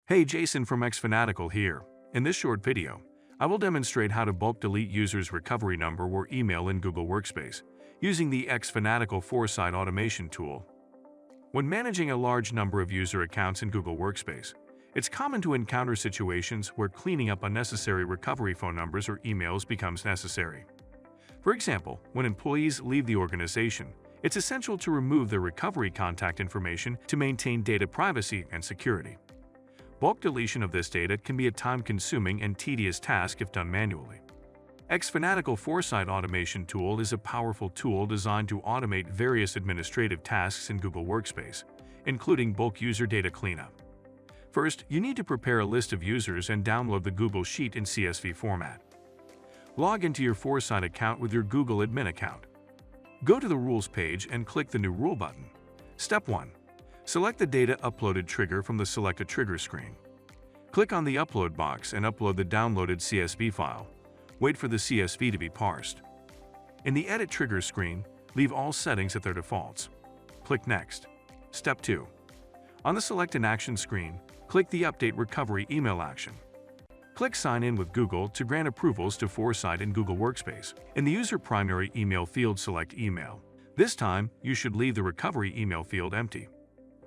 Hey, Jason from xFanatical here. In this short video, I will demonstrate how to bulk delete users' recovery number or email in Google Workspace using the xFanatical Foresight Automation tool. When managing a large number of user accounts in Google Workspace, it's common to encounter situations where cleaning up unnecessary recovery phone numbers or emails becomes necessary. For example, when employees leave the organization, it's essential to remove their recovery contact information to maintain data privacy and security. Bulk deletion of this data can be a time-consuming and tedious task if done manually. xFanatical Foresight Automation tool is a powerful tool designed to automate various administrative tasks in Google Workspace, including bulk user data cleanup. First, you need to prepare a list of users and download the Google Sheet in CSV format. Log into your Foresight account with your Google admin account. Go to the Rules page and click the New Rule button. Step 1. Select the Data Uploaded trigger from the Select a Trigger screen. Click on the Upload box and upload the downloaded CSV file. Wait for the CSV to be parsed. In the Edit Trigger screen, leave all settings at their defaults. Click Next. Step 2. On the Select an Action screen, click the Update Recovery Email action. Click Sign in with Google to grant approvals to Foresight in Google Workspace. In the User Primary Email field, select Email. This time, you should leave the Recovery Email field empty.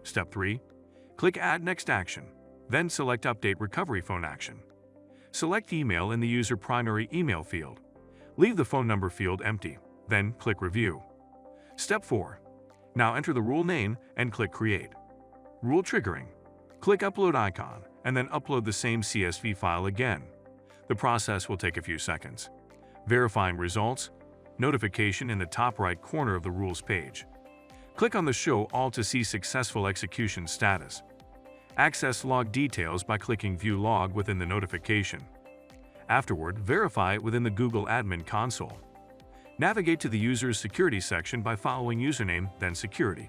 Step 3. Click Add Next Action. Then select Update Recovery Phone Action. Select Email in the User Primary Email field. Leave the phone number field empty. Then click Review. Step 4. Now enter the rule name and click Create. Rule triggering. Click Upload icon and then upload the same CSV file again. The process will take a few seconds. Verifying results. Notification in the top right corner of the Rules page. Click on the Show All to see successful execution status. Access log details by clicking View Log within the notification. Afterward, verify it within the Google Admin Console. Navigate to the User's Security section by following Username, then Security.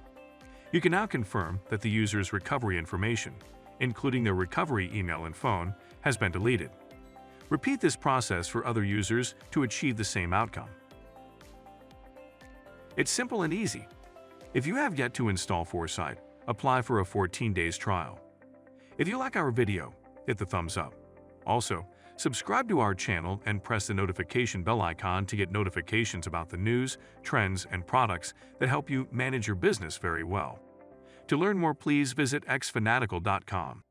You can now confirm that the user's recovery information, including their recovery email and phone, has been deleted. Repeat this process for other users to achieve the same outcome. It's simple and easy. If you have yet to install Foresight, apply for a 14 days trial. If you like our video, hit the thumbs up. Also, subscribe to our channel and press the notification bell icon to get notifications about the news, trends, and products that help you manage your business very well. To learn more, please visit xfanatical.com.